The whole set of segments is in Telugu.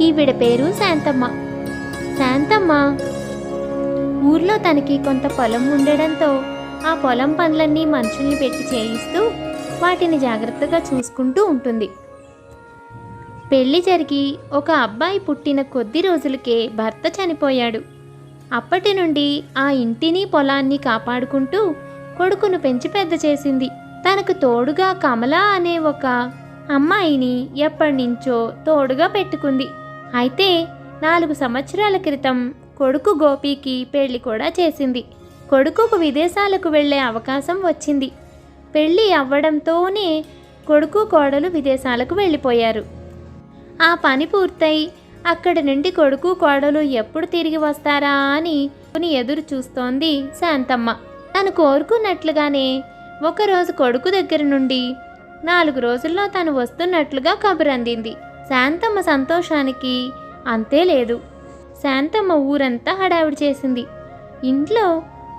ఈవిడ పేరు శాంతమ్మ. శాంతమ్మ ఊర్లో తనకి కొంత పొలం ఉండడంతో ఆ పొలం పనులన్నీ మనుషుల్ని పెట్టి చేయిస్తూ వాటిని జాగ్రత్తగా చూసుకుంటూ ఉంటుంది. పెళ్లి జరిగి ఒక అబ్బాయి పుట్టిన కొద్ది రోజులకే భర్త చనిపోయాడు. అప్పటి నుండి ఆ ఇంటిని పొలాన్ని కాపాడుకుంటూ కొడుకును పెంచి పెద్ద చేసింది. తనకు తోడుగా కమల అనే ఒక అమ్మాయిని ఎప్పటినుంచో తోడుగా పెట్టుకుంది. అయితే 4 సంవత్సరాల క్రితం కొడుకు గోపికి పెళ్లి కూడా చేసింది. కొడుకుకు విదేశాలకు వెళ్ళే అవకాశం వచ్చింది. పెళ్లి అవ్వడంతోనే కొడుకు కోడలు విదేశాలకు వెళ్ళిపోయారు. ఆ పని పూర్తయి అక్కడి నుండి కొడుకు కోడలు ఎప్పుడు తిరిగి వస్తారా అని ఎదురు చూస్తోంది శాంతమ్మ. తను కోరుకున్నట్లుగానే ఒకరోజు కొడుకు దగ్గర నుండి 4 రోజుల్లో తను వస్తున్నట్లుగా కబురు అందింది. శాంతమ్మ సంతోషానికి అంతే లేదు. శాంతమ్మ ఊరంతా హడావిడి చేసింది. ఇంట్లో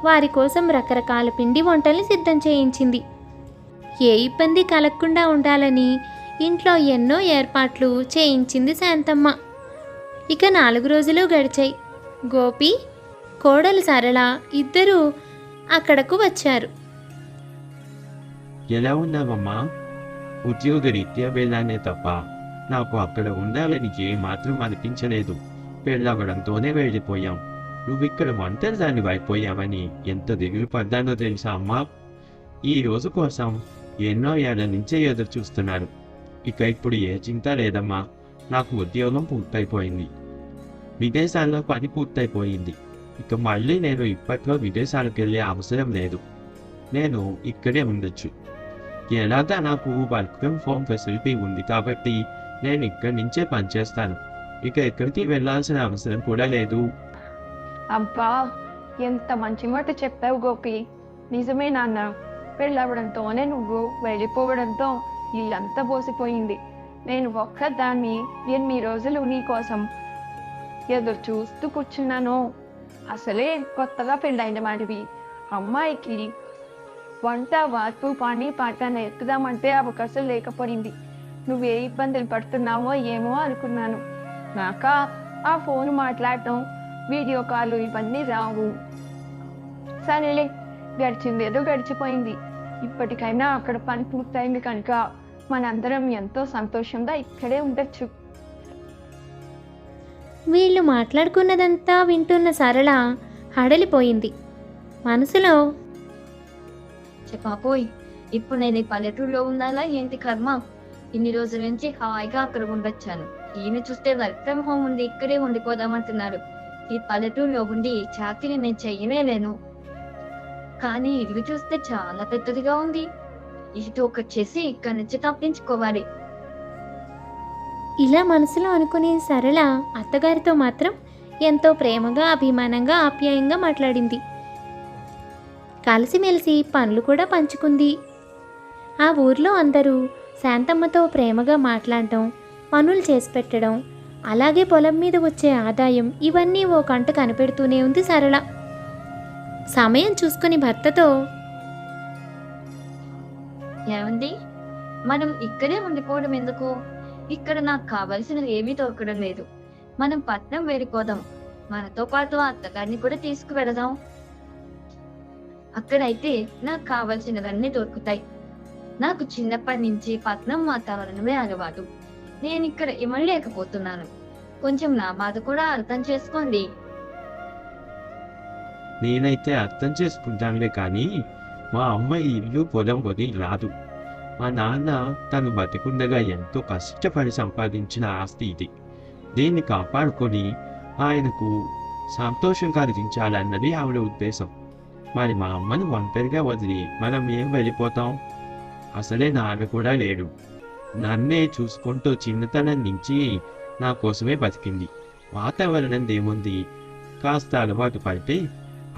వారి కోసం రకరకాల పిండి వంటల్ని సిద్ధం చేయించింది. ఏ ఇబ్బంది కలగకుండా ఉండాలని ఇంట్లో ఎన్నో ఏర్పాట్లు చేయించింది శాంతమ్మ. ఇక 4 రోజులు గడిచాయి. గోపి, కోడలు సరళ ఇద్దరూ అక్కడకు వచ్చారు. ఎలా ఉన్నావమ్మా? ఉద్యోగరీత్యా వెళ్ళానే తప్ప నాకు అక్కడ ఉండాలని ఏమాత్రం అనిపించలేదు. పెళ్ళవడంతోనే వెళ్ళిపోయాం. నువ్విక్కడ ఒంటరిదాన్ని అయిపోయావని ఎంత దిగులు పడ్డానో తెలుసా అమ్మా? ఈ రోజు కోసం ఎన్నో ఏళ్ల నుంచే ఎదురు చూస్తున్నాను. ఇక ఇప్పుడు ఏ చింత లేదమ్మా. నాకు ఉద్యోగం పూర్తయిపోయింది. విదేశాల్లో పని పూర్తయిపోయింది. ఇక మళ్ళీ నేను ఇప్పట్లో విదేశాలకు వెళ్ళే అవసరం లేదు. నేను ఇక్కడే ఉండొచ్చు. ఎలాగా నాకు వర్క్ ఫ్రమ్ హోమ్ ఫెసిలిటీ ఉంది కాబట్టి నేను ఇక్కడి నుంచే పనిచేస్తాను. ఇక ఎక్కడికి వెళ్ళాల్సిన అవసరం కూడా లేదు. అబ్బా, ఎంత మంచి మాట చెప్పావు గోపి. నిజమే నాన్న. పెళ్ళవడంతోనే నువ్వు వెళ్ళిపోవడంతో ఇల్లంతా పోసిపోయింది. నేను ఒక్కదాన్ని 8 రోజులు నీ కోసం ఎదురు చూస్తూ కూర్చున్నాను. అసలే కొత్తగా పెళ్ళైన వాడివి. అమ్మాయికి వంట వార్పు పని పాట నేర్పుదామంటే అవకాశం లేకపోయింది. నువ్వే ఇబ్బందులు పడుతున్నావో ఏమో అనుకున్నాను. నాక ఆ ఫోన్ మాట్లాడటం, వీడియో కాల్ ఇవన్నీ రావు. సరేలే, గడిచిందేదో గడిచిపోయింది. ఇప్పటికైనా అక్కడ పని పూర్తయింది కనుక మనందరం ఎంతో సంతోషంగా ఇక్కడే ఉండొచ్చు. వీళ్ళు మాట్లాడుకున్నదంతా వింటున్న సరళ హడలిపోయింది. మనసులో, చెప్పపోయి ఇప్పుడు నేను ఈ పల్లెటూరులో ఉండాలా ఏంటి కర్మ? ఇన్ని రోజుల నుంచి హాయిగా అక్కడ ఉండొచ్చాను. ఈయన చూస్తే వర్క్ ఫ్రమ్ హోమ్ ఉంది, ఇక్కడే ఉండిపోదామంటున్నాడు. ఈ పల్లెటూరులో ఉండి చాకరీ నేను చెయ్యలేను. కానీ ఇల్లు చూస్తే చాలా పెద్దదిగా ఉంది. ఇది ఒకటి చేసి ఇక్కడి నుంచి తప్పించుకోవాలి. ఇలా మనసులో అనుకునే సరళ అత్తగారితో మాత్రం ఎంతో ప్రేమగా, అభిమానంగా, ఆప్యాయంగా మాట్లాడింది. కలిసిమెలిసి పనులు కూడా పంచుకుంది. ఆ ఊర్లో అందరూ శాంతమ్మతో ప్రేమగా మాట్లాడటం, పనులు చేసి పెట్టడం, అలాగే పొలం మీద వచ్చే ఆదాయం ఇవన్నీ ఓ కంట కనిపెడుతూనే ఉంది సరళ. సమయం చూసుకుని భర్తతో, ఏమండి, మనం ఇక్కడే ఉండిపోవడం ఎందుకు? ఇక్కడ నాకు కావలసినవి ఏమీ దొరకడం లేదు. మనం పట్నం వెళ్ళిపోదాం. మనతో పాటు అత్తగారిని కూడా తీసుకువెళదాం. అక్కడైతే నాకు కావలసినవన్నీ దొరుకుతాయి. నాకు చిన్నప్పటి నుంచి పట్నం వాతావరణమే అలవాటు. నేను ఇక్కడ ఇమడలేకపోతున్నాను. కొంచెం నా బాధ కూడా అర్థం చేసుకోండి. నేనైతే అర్థం చేసుకుంటానులే కానీ మా అమ్మ ఈ ఇల్లు పొలం వదిలి రాదు. మా నాన్న తను బతికుండగా ఎంతో కష్టపడి సంపాదించిన ఆస్తి ఇది. దీన్ని కాపాడుకొని ఆయనకు సంతోషం కలిగించాలన్నది ఆవిడ ఉద్దేశం. మరి మా అమ్మను ఒంటరిగా వదిలి మనం ఏం వెళ్ళిపోతాం? అసలే నాన్న కూడా లేడు. నన్నే చూసుకుంటూ చిన్నతనం నుంచి నా కోసమే బతికింది. వాతావరణం ఏముంది, కాస్త అలవాటు పడితే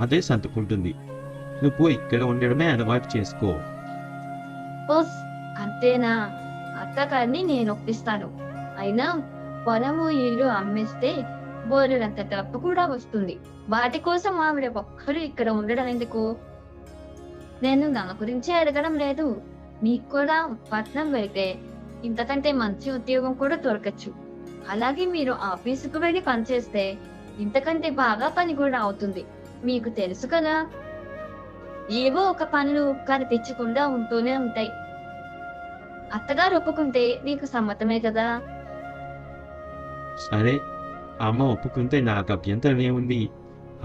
అదే సర్దుకుంటుంది. నువ్వు ఇక్కడ ఉండడమే అలవాటు చేసుకో. ఓస్, అంతేనా? అత్తగారిని నేను ఒప్పిస్తాను. అయినా పొలము ఇల్లు అమ్మేస్తే బోరెడంత డబ్బు కూడా వస్తుంది. వాటి కోసం ఆవిడ ఒక్కరు ఇక్కడ ఉండడం ఎందుకు? నేను నా గురించి అడగడం లేదు. మీకు కూడా పట్నం వెళ్తే ఇంతకంటే మంచి ఉద్యోగం కూడా దొరకచ్చు. అలాగే మీరు ఆఫీసుకు వెళ్ళి పనిచేస్తే ఇంతకంటే బాగా పని కూడా అవుతుంది. మీకు తెలుసు కదా, ఏవో ఒక పనులు కనిపించకుండా ఉంటూనే ఉంటాయి. అత్తగారు ఒప్పుకుంటే నీకు సమ్మతమే కదా. సరే, అమ్మ ఒప్పుకుంటే నాకు అభ్యంతరం ఏముంది?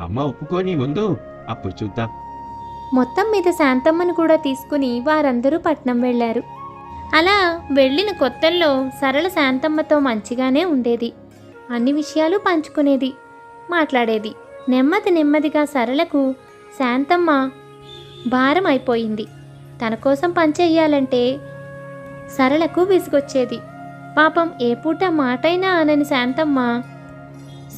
అమ్మ ఒప్పుకొని ముందు అప్పుడు చూద్దాం. మొత్తం మీద శాంతమ్మను కూడా తీసుకుని వారందరూ పట్నం వెళ్ళారు. అలా వెళ్ళిన కొత్తల్లో సరళ శాంతమ్మతో మంచిగానే ఉండేది. అన్ని విషయాలు పంచుకునేది, మాట్లాడేది. నెమ్మదిగా సరళకు శాంతమ్మ భారం అయిపోయింది. తన కోసం పనిచేయాలంటే సరళకు విసుగొచ్చేది. పాపం ఏ పూట మాటైనా అనని శాంతమ్మ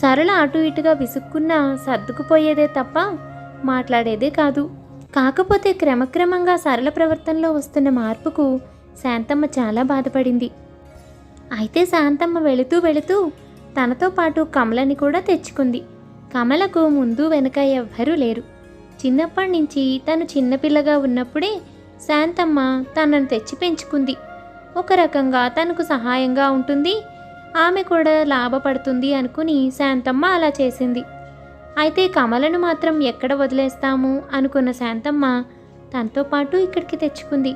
సరళ అటు ఇటుగా విసుక్కున్నా సర్దుకుపోయేదే తప్ప మాట్లాడేదే కాదు. కాకపోతే క్రమక్రమంగా సరళ ప్రవర్తనలో వస్తున్న మార్పుకు శాంతమ్మ చాలా బాధపడింది. అయితే శాంతమ్మ వెళుతూ తనతో పాటు కమలని కూడా తెచ్చుకుంది. కమలకు ముందు వెనక ఎవ్వరూ లేరు. చిన్నప్పటి నుంచి తను చిన్నపిల్లగా ఉన్నప్పుడే శాంతమ్మ తనను తెచ్చి పెంచుకుంది. ఒక రకంగా తనకు సహాయంగా ఉంటుంది, ఆమె కూడా లాభపడుతుంది అనుకుని శాంతమ్మ అలా చేసింది. అయితే కమలను మాత్రం ఎక్కడ వదిలేస్తాము అనుకున్న శాంతమ్మ తనతో పాటు ఇక్కడికి తెచ్చుకుంది.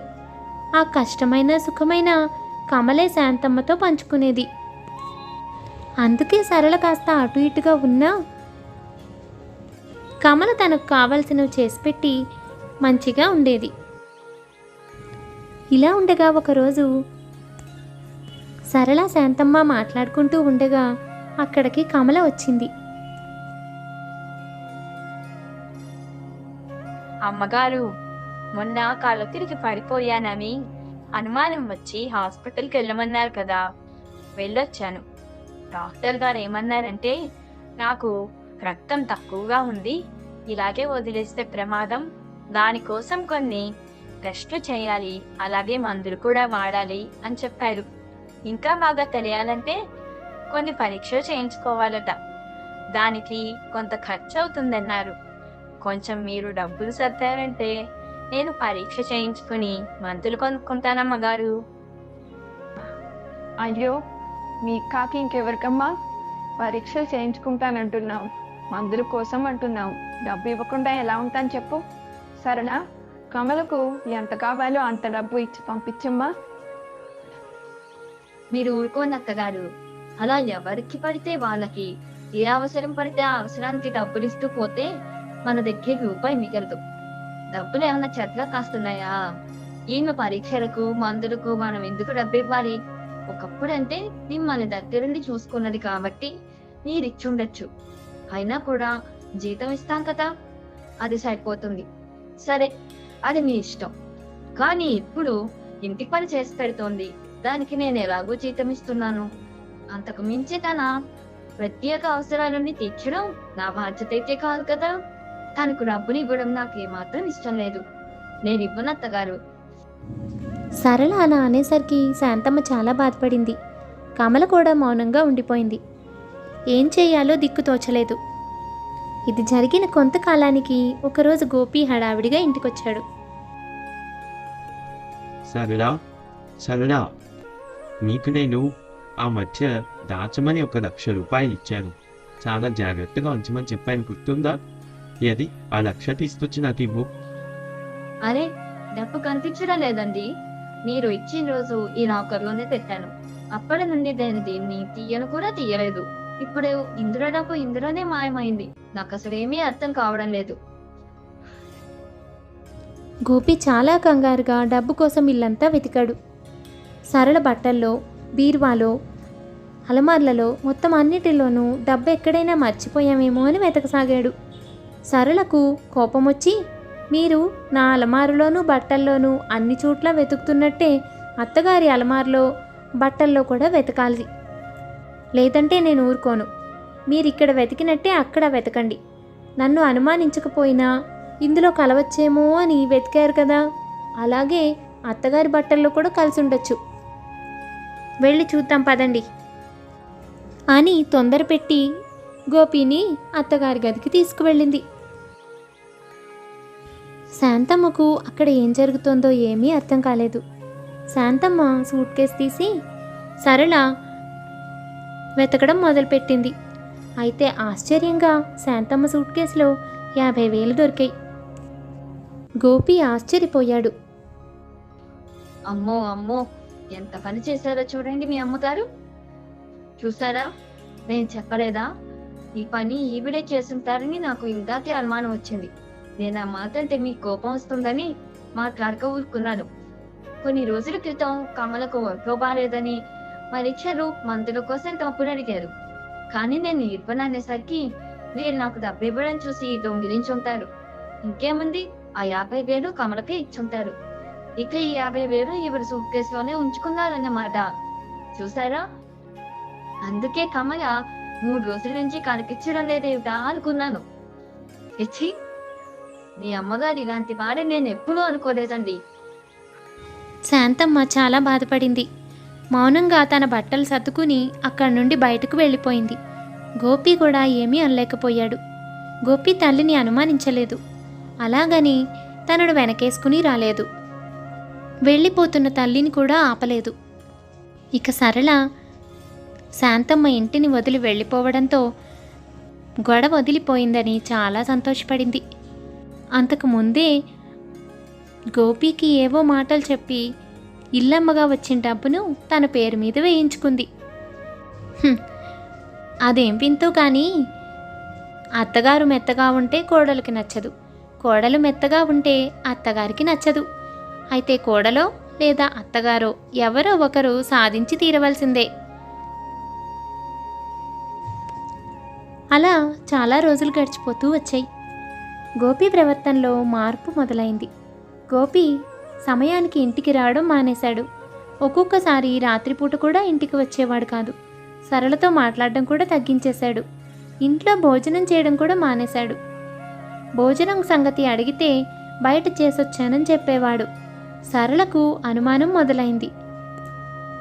ఆ కష్టమైన సుఖమైన కమలే శాంతమ్మతో పంచుకునేది. అందుకే సరళ కాస్త అటు ఇటుగా ఉన్నా కమల తనకు కావలసినవి చేసిపెట్టి మంచిగా ఉండేది. ఇలా ఉండగా ఒకరోజు సరళ శాంతమ్మ మాట్లాడుకుంటూ ఉండగా అక్కడికి కమల వచ్చింది. అమ్మగారు, మొన్న కాళ్ళు తిరిగి పడిపోయానని అనుమానం వచ్చి హాస్పిటల్కి వెళ్ళమన్నారు కదా, వెళ్ళొచ్చాను. డాక్టర్ గారు ఏమన్నారంటే నాకు రక్తం తక్కువగా ఉంది, ఇలాగే వదిలేస్తే ప్రమాదం, దానికోసం కొన్ని టెస్టులు చేయాలి, అలాగే మందులు కూడా వాడాలి అని చెప్పారు. ఇంకా బాగా తెలియాలంటే కొన్ని పరీక్షలు చేయించుకోవాలట, దానికి కొంత ఖర్చు అవుతుందన్నారు. కొంచెం మీరు డబ్బులు సర్దారంటే నేను పరీక్ష చేయించుకుని మందులు కొనుక్కుంటానమ్మగారు. అయ్యో, మీ కాకి ఇంకెవరికమ్మా పరీక్షలు చేయించుకుంటానంటున్నావు, మందుల కోసం అంటున్నావు, డబ్బు ఇవ్వకుండా ఎలా ఉంటాను చెప్పు. సరేనా, కమలకు ఎంత కావాలో అంత డబ్బు ఇచ్చి పంపించమ్మా. మీరు ఊరుకోండి అత్తగారు, అలా ఎవరికి పడితే వాళ్ళకి ఏ అవసరం పడితే ఆ అవసరానికి డబ్బులు ఇస్తూ పోతే మన దగ్గర రూపాయి మిగలదు. డబ్బులు ఏమన్నా చెట్లా కాస్తున్నాయా? ఈమె పరీక్షలకు మందులకు మనం ఎందుకు డబ్బు ఇవ్వాలి? ఒకప్పుడంటే మిమ్మల్ని దగ్గరుండి చూసుకున్నది కాబట్టి మీరు ఇచ్చుండొచ్చు, అయినా కూడా జీతం ఇస్తాం కదా, అది సరిపోతుంది. సరే, అది మీ ఇష్టం. కానీ ఇప్పుడు ఇంటి పని చేసి పెడుతోంది, దానికి నేను ఎలాగో జీతం ఇస్తున్నాను. అంతకు మించి తన ప్రత్యేక అవసరాలన్నీ తీర్చడం నా బాధ్యత అయితే కాదు కదా. తనకు డబ్బుని ఇవ్వడం నాకు ఏమాత్రం ఇష్టం లేదు, నేను ఇవ్వను అత్తగారు. సరళ అలా అనేసరికి శాంతమ్మ చాలా బాధపడింది. కమల కూడా మౌనంగా ఉండిపోయింది. ఏం చేయాలో దిక్కు తోచలేదు. ఇది జరిగిన కొంతకాలానికి ఒకరోజు గోపి హడావిడిగా ఇంటికొచ్చాడు. సరళా, నీకు నేను ఆ మధ్య దాచమని 1,00,000 రూపాయలు ఇచ్చాను. చాలా జాగ్రత్తగా ఉంచమని చెప్పాను, గుర్తుందా? ఏది ఆ 1,00,000 తీసుకొచ్చి నాకు ఇవ్వు. అరే, డబ్బు కనిపించడం లేదండి. మీరు ఇచ్చిన రోజు ఈ లాకర్లోనే పెట్టాను. అప్పటి నుండి నేను దీన్ని తీయను కూడా తీయలేదు. ఇప్పుడు ఇందులో డబ్బు ఇందులోనే మాయమైంది. నాకు అసలు ఏమీ అర్థం కావడం లేదు. గోపి చాలా కంగారుగా డబ్బు కోసం ఇల్లంతా వెతికాడు. సరళ బట్టల్లో, బీరువాలో, అలమార్లలో, మొత్తం అన్నిటిలోనూ డబ్బు ఎక్కడైనా మర్చిపోయామేమో అని వెతకసాగాడు. సరళకు కోపం వచ్చి, మీరు నా అలమారులోనూ బట్టల్లోనూ అన్ని చోట్ల వెతుకుతున్నట్టే అత్తగారి అలమారులో బట్టల్లో కూడా వెతకాలి, లేదంటే నేను ఊరుకోను. మీరిక్కడ వెతికినట్టే అక్కడ వెతకండి. నన్ను అనుమానించకపోయినా ఇందులో కలవచ్చేమో అని వెతికారు కదా, అలాగే అత్తగారి బట్టల్లో కూడా కలిసి ఉండొచ్చు. వెళ్ళి చూద్దాం పదండి అని తొందరపెట్టి గోపిని అత్తగారి గదికి తీసుకువెళ్ళింది. శాంతమ్మకు అక్కడ ఏం జరుగుతుందో ఏమీ అర్థం కాలేదు. శాంతమ్మ సూట్ కేసు తీసి, సరళ వెతకడం మొదలుపెట్టింది. అయితే ఆశ్చర్యంగా శాంతమ్మ సూట్ కేసులో 50,000 దొరికాయి. గోపి ఆశ్చర్యపోయాడు. అమ్మో అమ్మో, ఎంత పని చేశారో చూడండి మీ అమ్మగారు. చూసారా, నేను చెప్పలేదా ఈ పని ఈవిడే చేస్తుంటారని? నాకు ఇందాకే అనుమానం వచ్చింది. నేను ఆ మాట అంటే మీకు కోపం వస్తుందని మాట్లాడక ఊరుకున్నాను. కొన్ని రోజుల క్రితం కమలకు ఒంట్లో బాలేదని పరీక్షలు మందుల కోసం డబ్బులు అడిగారు. కానీ నేను ఇవ్వననేసరికి వీరు నాకు డబ్బు ఇవ్వడం చూసి దొంగిలించుంటారు. ఇంకేముంది, ఆ 50,000 కమలకే ఇచ్చుంటారు. ఇక ఈ 50,000 ఇవి సూట్ కేసులోనే ఉంచుకున్నారన్నమాట. చూసారా, అందుకే కమల 3 రోజుల నుంచి కనిపించడం లేదేమిటా అనుకున్నాను. ఇచ్చి మీ అమ్మగారు ఇలాంటి వాడే నేను ఎప్పుడూ అనుకోలేదండి. శాంతమ్మ చాలా బాధపడింది. మౌనంగా తన బట్టలు సర్దుకుని అక్కడి నుండి బయటకు వెళ్ళిపోయింది. గోపి కూడా ఏమీ అనలేకపోయాడు. గోపి తల్లిని అనుమానించలేదు, అలాగని తనను వెనకేసుకుని రాలేదు. వెళ్ళిపోతున్న తల్లిని కూడా ఆపలేదు. ఇక సరళ శాంతమ్మ ఇంటిని వదిలి వెళ్ళిపోవడంతో గొడవ వదిలిపోయిందని చాలా సంతోషపడింది. అంతకు ముందే గోపికి ఏవో మాటలు చెప్పి ఇల్లమ్మగా వచ్చిన డబ్బును తన పేరు మీద వేయించుకుంది. అదేం వింతో కానీ అత్తగారు మెత్తగా ఉంటే కోడలికి నచ్చదు, కోడలు మెత్తగా ఉంటే అత్తగారికి నచ్చదు. అయితే కోడలో లేదా అత్తగారో ఎవరో ఒకరు సాధించి తీరవలసిందే. అలా చాలా రోజులు గడిచిపోతూ వచ్చాయి. గోపి ప్రవర్తనలో మార్పు మొదలైంది. గోపి సమయానికి ఇంటికి రావడం మానేశాడు. ఒక్కొక్కసారి రాత్రిపూట కూడా ఇంటికి వచ్చేవాడు కాదు. సరళతో మాట్లాడడం కూడా తగ్గించేశాడు. ఇంట్లో భోజనం చేయడం కూడా మానేశాడు. భోజనం సంగతి అడిగితే బయట చేసొచ్చానని చెప్పేవాడు. సరళకు అనుమానం మొదలైంది.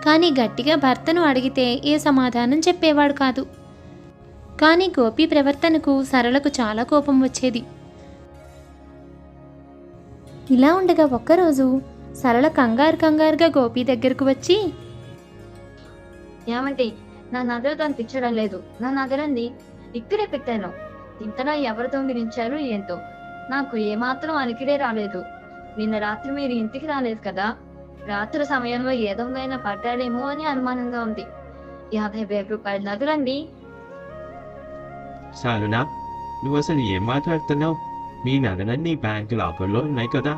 కానీ గట్టిగా భర్తను అడిగితే ఏ సమాధానం చెప్పేవాడు కాదు. కానీ గోపి ప్రవర్తనకు సరళకు చాలా కోపం వచ్చేది. ఇలా ఉండగా ఒక్కరోజు సరళ కంగారుగా గోపి దగ్గరకు వచ్చి, ఏమంటే నా నగలు కనిపించడం లేదు, నా నగలండి ఇక్కడే పెట్టాను. ఇంతలో ఎవరు దొంగిలించారు ఏంటో, నాకు ఏమాత్రం అనికిడే రాలేదు. నిన్న రాత్రి మీరు ఇంటికి రాలేదు కదా, రాత్రి సమయంలో ఏ దొంగైనా పడ్డాడేమో అని అనుమానంగా ఉంది. 50,000 రూపాయల నగలండి. సాలునా, నువ్వు అసలు ఏం మాట్లాడుతున్నావు? మీ నగలన్నీ బ్యాంకు లాకర్లో ఉన్నాయి కదా,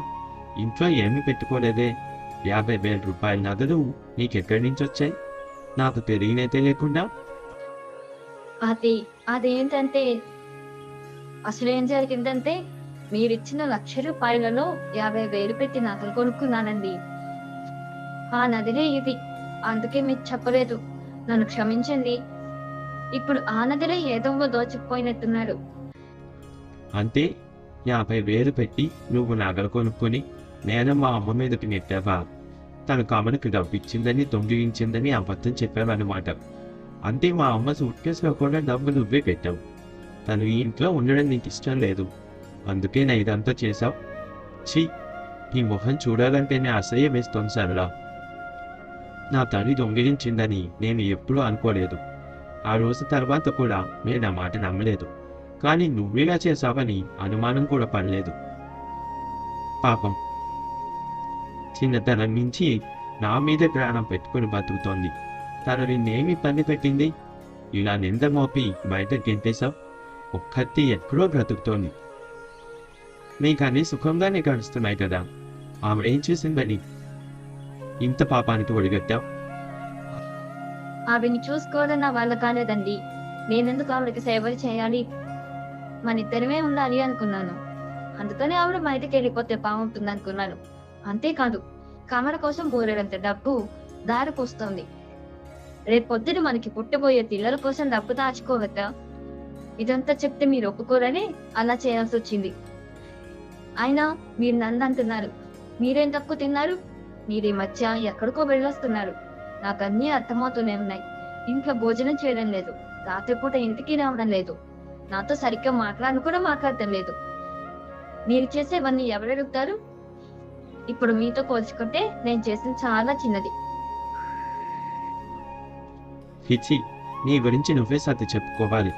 ఇంట్లో ఏమీ పెట్టుకోలేదే. 50,000 రూపాయల నగలు నీకెక్కడి నుంచి వచ్చాయి? నాకు తెలియకుండా. అదేంటంటే అసలు ఏం జరిగిందంటే, మీరిచ్చిన 1,00,000 రూపాయలలో 50,000 పెట్టి నగలు కొనుక్కున్నానండి. ఆ నదిలే ఇది, అందుకే మీకు చెప్పలేదు, నన్ను క్షమించండి. ఇప్పుడు ఆ నదిలో ఏదో దోచుకుపోయినట్టున్నాడు. అంటే 50,000 పెట్టి నువ్వు నగలు కొనుక్కొని నేను మా అమ్మ మీదకి నెట్టావా? తను కమలకి డబ్బు ఇచ్చిందని దొంగిలించిందని అబద్ధం చెప్పావన్నమాట. అంటే మా అమ్మ సూట్ కేసులో కూడా డబ్బు నువ్వే పెట్టావు. తను ఈ ఇంట్లో ఉండడం నీకు ఇష్టం లేదు, అందుకే నా ఇదంతా చేశావు. ఛీ, నీ మొహం చూడాలంటేనే అసహ్యం వేస్తోంది సరళ. నా తల్లి దొంగిలించిందని నేను ఎప్పుడూ అనుకోలేదు. ఆ రోజు తర్వాత కూడా నేను ఆ మాట నమ్మలేదు. కానీ నువ్వేలా చేశావని అనుమానం కూడా పడలేదు. పాపం, చిన్నతనం నుంచి నా మీద ప్రాణం పెట్టుకుని బతుకుతోంది. తను నిన్నేమి ఇబ్బంది పెట్టింది? ఇలా నింద మోపి బయట గెంటేశావు. ఒక్కటి ఎక్కడో బ్రతుకుతోంది. నీకన్నీ సుఖంగానే గడుస్తున్నాయి కదా, ఆవిడేం చేసిందని ఇంత పాపానికి ఒడిగట్టావు? ఆవిని చూసుకోవడం నా వల్ల కాలేదండి. నేనెందుకు ఆవిడకి సేవలు చేయాలి? మన ఇద్దరమే ఉండాలి అనుకున్నాను. అందుకని ఆవిడ బయటకు వెళ్ళిపోతే బాగుంటుంది అనుకున్నాను. అంతేకాదు, కమల కోసం బోరేంత డబ్బు దారిపోస్తుంది. రేపొద్దున మనకి పుట్టబోయే పిల్లల కోసం డబ్బు దాచుకోవద్దా? ఇదంతా చెప్తే మీరు ఒప్పుకోరని అలా చేయాల్సి వచ్చింది. అయినా మీరు నన్ను అంటున్నారు, మీరేం తక్కువ తిన్నారు? మీరు ఈ మధ్య ఎక్కడికో వెళ్ళొస్తున్నారు. నాకు అన్నీ అర్థమవుతూనే ఉన్నాయి. ఇంట్లో భోజనం చేయడం లేదు, రాత్రిపూట ఇంటికి రావడం లేదు, నాతో సరిగ్గా మాట్లాడటం లేదు. మీరు చేసేవన్నీ ఎవరు అడుగుతారు? ఇప్పుడు మీతో పోల్చుకుంటే నేను చేసిన చాలా చిన్నది. పిచ్చి, నీ గురించి నువ్వే సర్ది చెప్పుకోవాలి.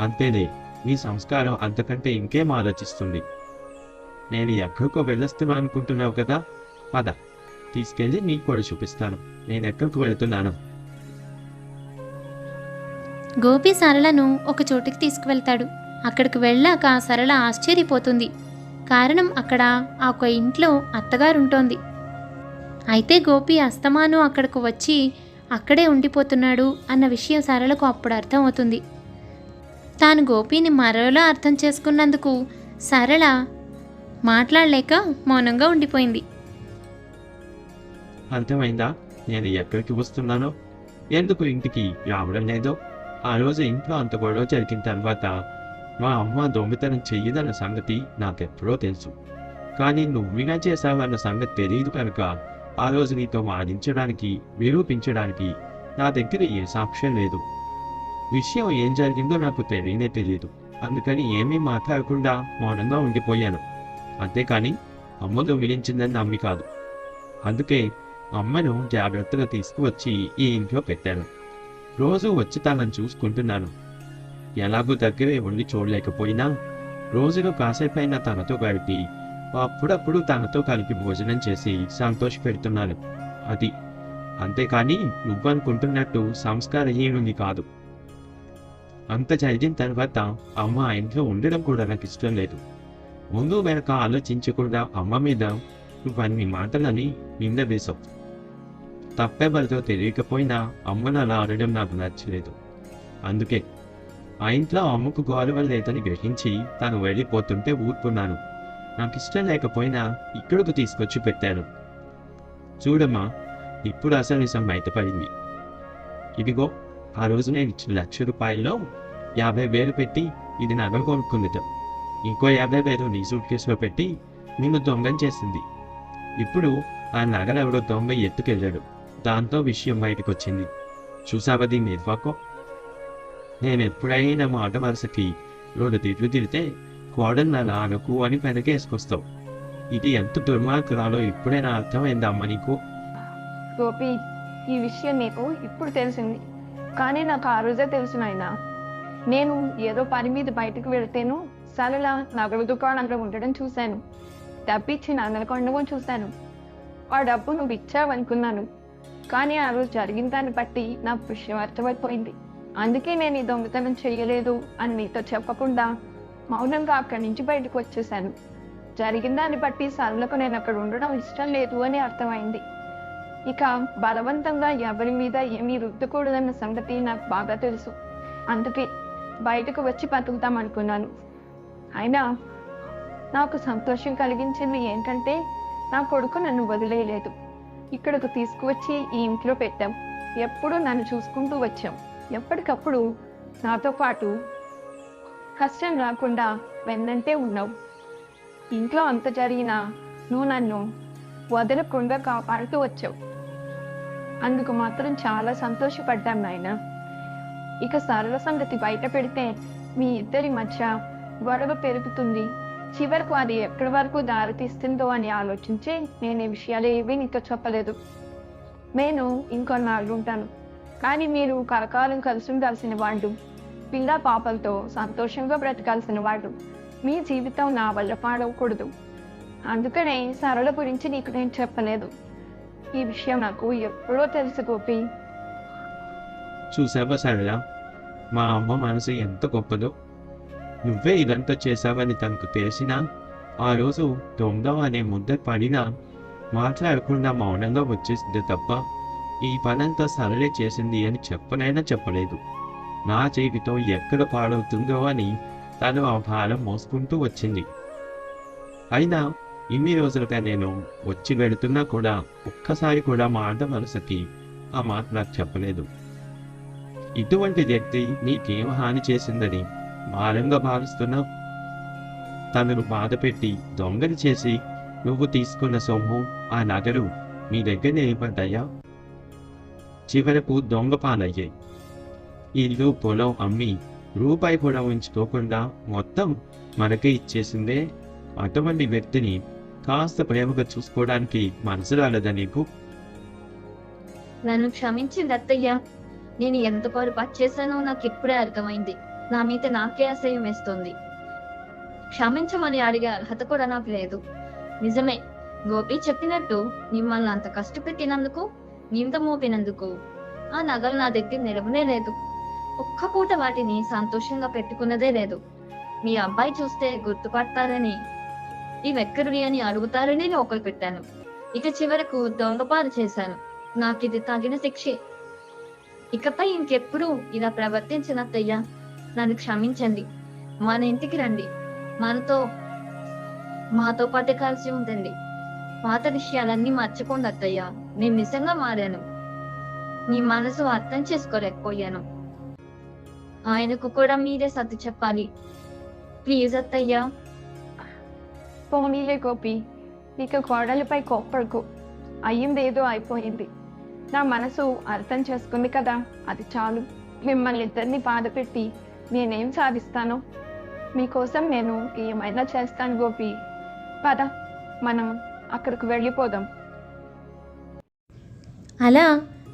అంతేలే, నీ సంస్కారం అంతకంటే ఇంకేం ఆలోచిస్తుంది. నేను ఎక్కడికో వెళ్ళొస్తున్నా అనుకుంటున్నావు కదా, పద తీసుకెళ్ళి నీకు కూడా చూపిస్తాను నేను ఎక్కడికి వెళుతున్నాను. గోపి సరళను ఒక చోటికి తీసుకువెళ్తాడు. అక్కడికి వెళ్ళాక సరళ ఆశ్చర్యపోతుంది. కారణం అక్కడ ఒక ఇంట్లో అత్తగారుంటోంది. అయితే గోపి అస్తమాను అక్కడికి వచ్చి అక్కడే ఉండిపోతున్నాడు అన్న విషయం సరళకు అప్పుడు అర్థమవుతుంది. తాను గోపిని మరోలా అర్థం చేసుకున్నందుకు సరళ మాట్లాడలేక మౌనంగా ఉండిపోయింది. అర్థమైందా నేను ఎక్కడికి వస్తున్నానో, ఎందుకు ఇంటికి రావడం లేదో? ఆ రోజు ఇంట్లో అంత గొడవ జరిగిన తర్వాత మా అమ్మ దొంగతనం చెయ్యదన్న సంగతి నాకెప్పుడో తెలుసు. కానీ నువ్వుగా చేశావన్న సంగతి తెలియదు కనుక ఆ రోజు నీతో వాదించడానికి, నిరూపించడానికి నా దగ్గర ఏ సాక్ష్యం లేదు. విషయం ఏం జరిగిందో నాకు తెలియదు. అందుకని ఏమీ మాట్లాడకుండా మౌనంగా ఉండిపోయాను. అంతేకాని అమ్మ దొంగిలించిందని నమ్మి కాదు. అందుకే అమ్మను జాగ్రత్తగా తీసుకువచ్చి ఈ ఇంట్లో పెట్టాను. రోజు వచ్చి తనను చూసుకుంటున్నాను. ఎలాగూ దగ్గరే ఉండి చూడలేకపోయినా రోజులో కాసేపైనా తనతో గడిపి అప్పుడప్పుడు తనతో కలిపి భోజనం చేసి సంతోషపెడుతున్నాను. అది అంతేకాని నువ్వనుకుంటున్నట్టు సంస్కారహీనుని కాదు. అంత జరిగిన తర్వాత అమ్మ ఆ ఇంట్లో ఉండడం కూడా నాకు ఇష్టం లేదు. ముందు వెనక ఆలోచించకుండా అమ్మ మీద నువ్వన్ని మాటలని నింద వేశావు. తప్పెవరితో తెలియకపోయినా అమ్మను అలా అనడం నాకు నచ్చలేదు. అందుకే ఆ ఇంట్లో అమ్మకు గౌరవం లేదని గ్రహించి తను వెళ్ళిపోతుంటే ఊరుకున్నాను. నాకు ఇష్టం లేకపోయినా ఇక్కడకు తీసుకొచ్చి పెట్టాను. చూడమ్మా, ఇప్పుడు అసలు నిజం బయటపడింది. ఇదిగో, ఆ రోజు నేను ఇచ్చిన ₹1,00,000 50,000 పెట్టి ఇది నగ కొనుక్కుందిట. ఇంకో 50,000 నీ సూట్ కేసులో పెట్టి నిన్ను దొంగం చేసింది. ఇప్పుడు ఆ నగలెవడో దొంగ ఎత్తుకెళ్ళాడు. దాంతో విషయం బయటకు వచ్చింది. చూసావా దీన్ని నిర్వాకం? నేను ఎప్పుడైనా మాట వరుసకి 2 తిట్లు తిరితే కోడలు అలా అనకు అని పెనకేసుకొస్తావు. ఇది ఎంత దుర్మార్గురాలో ఇప్పుడైనా అర్థమైందమ్మా నీకు? గోపి, ఈ విషయం నీకు ఇప్పుడు తెలిసింది, కానీ నాకు ఆ రోజే తెలుసు నాయనా. నేను ఏదో పని మీద బయటకు వెళ్తేను సరళ నగల దుకాణంలో ఉండడం చూశాను. డబ్బిచ్చి నగలు కొనడం చూశాను. ఆ డబ్బు నువ్వు ఇచ్చావనుకున్నాను. కానీ ఆ రోజు జరిగిన దాన్ని బట్టి నాకు విషయం అర్థమైపోయింది. అందుకే నేను ఈ దొంగతనం చేయలేదు అని నీతో చెప్పకుండా మౌనంగా అక్కడి నుంచి బయటకు వచ్చేసాను. జరిగిన దాన్ని బట్టి సరళకు నేను అక్కడ ఉండడం ఇష్టం లేదు అని అర్థమైంది. ఇక బలవంతంగా ఎవరి మీద ఏమీ రుద్దకూడదన్న సంగతి నాకు బాగా తెలుసు. అందుకే బయటకు వచ్చి బతుకుతామనుకున్నాను. అయినా నాకు సంతోషం కలిగించింది ఏంటంటే నా కొడుకు నన్ను వదిలేయలేదు. ఇక్కడకు తీసుకువచ్చి ఈ ఇంట్లో పెట్టాం. ఎప్పుడూ నన్ను చూసుకుంటూ వచ్చాం. ఎప్పటికప్పుడు నాతో పాటు కష్టం రాకుండా వెన్నంటే ఉన్నావు. ఇంట్లో అంత జరిగినా నువ్వు నన్ను వదలకుండా కాపాడుతూ వచ్చావు. అందుకు మాత్రం చాలా సంతోషపడ్డాం నాయన. ఇక సరళ సంగతి బయట పెడితే మీ ఇద్దరి మధ్య గొడవ పెరుగుతుంది. చివరకు అది ఎక్కడి వరకు దారితీస్తుందో అని ఆలోచించి నేను ఈ విషయాలు ఏవీ నీతో చెప్పలేదు. నేను ఇంకొన్నాళ్ళు ఉంటాను, కానీ మీరు కలకాలం కలిసి ఉండాల్సిన వాళ్ళు, పిల్ల పాపలతో సంతోషంగా బ్రతకాల్సిన వాళ్ళు. మీ జీవితం నా వల్ల పాడవకూడదు. అందుకనే సరళ గురించి నీకు నేను చెప్పలేదు. ఈ విషయం నాకు ఎప్పుడో తెలుసు గోపి. చూసావా సరళ, మా అమ్మ మనసు ఎంత గొప్పదో. నువ్వే ఇదంతా చేశావని తనకు తెలిసినా ఆ రోజు దొంగ అనే ముద్ద పడినా మాట్లాడకుండా మౌనంగా వచ్చేసింది తప్ప ఈ పనంతా సరళే చేసింది అని చెప్పనైనా చెప్పలేదు. నా జీవితం ఎక్కడ పాడవుతుందో అని తను ఆ భారం మోసుకుంటూ వచ్చింది. అయినా ఇన్ని రోజులుగా నేను వచ్చి వెళుతున్నా కూడా ఒక్కసారి కూడా మాట మనసుకి ఆ మాట నాకు చెప్పలేదు. ఇటువంటి వ్యక్తి నీకేం హాని చేసిందని భారంగా భావిస్తున్నావు? తనను బాధ పెట్టి దొంగలు చేసి నువ్వు తీసుకున్న సొమ్ము, ఆ నగలు మీ దగ్గర నిలబడ్డాయా? చివరకు దొంగ పాలయ్యాయి. ఇల్లు పొలం అమ్మి రూపాయి కూడా ఉంచుకోకుండా మొత్తం మనకే ఇచ్చేసిందే. అటువంటి వ్యక్తిని కాస్త ప్రేమగా చూసుకోవడానికి మనసు రాలేదా నీకు? నన్ను క్షమించింది అత్తయ్య. నేను ఎంత పొరపాటు చేశానో నాకు ఇప్పుడే అర్థమైంది. నా మీద నాకే అసహ్యం వేస్తుంది. క్షమించమని అడిగే అర్హత కూడా నాకు లేదు. నిజమే, గోపి చెప్పినట్టు మిమ్మల్ని అంత కష్టపెట్టినందుకు, నింద మోపినందుకు ఆ నగలు నా దగ్గర నిలవనే లేదు. ఒక్క పూట వాటిని సంతోషంగా పెట్టుకున్నదే లేదు. మీ అబ్బాయి చూస్తే గుర్తుపడతారని, ఇవెక్కడివి అని అడుగుతారని లోకలు పెట్టాను. ఇక చివరకు దొంగపాలు చేశాను. నాకు ఇది తగిన శిక్షే. ఇకపై ఇంకెప్పుడు ఇలా ప్రవర్తించినత్తయ్యా, నన్ను క్షమించండి. మన ఇంటికి రండి, మాతో పాటే కలిసి ఉంటుంది. పాత విషయాలన్నీ మర్చిపోండి అత్తయ్యా. నేను నిజంగా మారాను. నీ మనసు అర్థం చేసుకోలేకపోయాను. ఆయనకు కూడా మీరే సర్ది చెప్పాలి. ప్లీజ్ అత్తయ్యా. పోనీలే గోపి, ఇక కోడలిపై కోప్పడుకు. అయ్యిందేదో అయిపోయింది. నా మనసు అర్థం చేసుకుంది కదా, అది చాలు. మిమ్మల్ని ఇద్దరిని బాధ పెట్టి నేనేం సాధిస్తాను? మీకోసం నేను ఏమైనా చేస్తాను గోపి. పద, మనం అక్కడికి వెళ్ళిపోదాం. అలా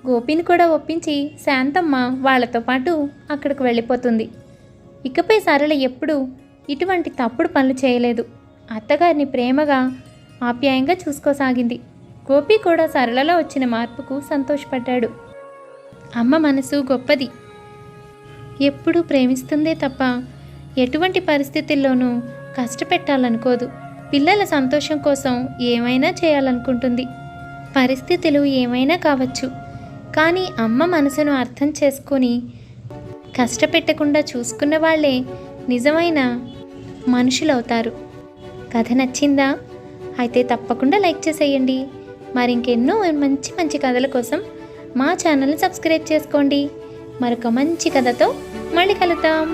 గోపిని కూడా ఒప్పించి శాంతమ్మ వాళ్ళతో పాటు అక్కడికి వెళ్ళిపోతుంది. ఇకపై సరళ ఎప్పుడూ ఇటువంటి తప్పుడు పనులు చేయలేదు. అత్తగారిని ప్రేమగా ఆప్యాయంగా చూసుకోసాగింది. గోపి కూడా సరళలో వచ్చిన మార్పుకు సంతోషపడ్డాడు. అమ్మ మనసు గొప్పది. ఎప్పుడూ ప్రేమిస్తుందే తప్ప ఎటువంటి పరిస్థితుల్లోనూ కష్టపెట్టాలనుకోదు. పిల్లల సంతోషం కోసం ఏమైనా చేయాలనుకుంటుంది. పరిస్థితులు ఏమైనా కావచ్చు, కానీ అమ్మ మనసును అర్థం చేసుకొని కష్టపెట్టకుండా చూసుకున్న వాళ్ళే నిజమైన మనుషులవుతారు. కథ నచ్చిందా? అయితే తప్పకుండా లైక్ చేసేయండి. మరింకెన్నో మంచి మంచి కథల కోసం మా ఛానల్ని సబ్స్క్రైబ్ చేసుకోండి. మరొక మంచి కథతో మళ్ళీ కలుద్దాం.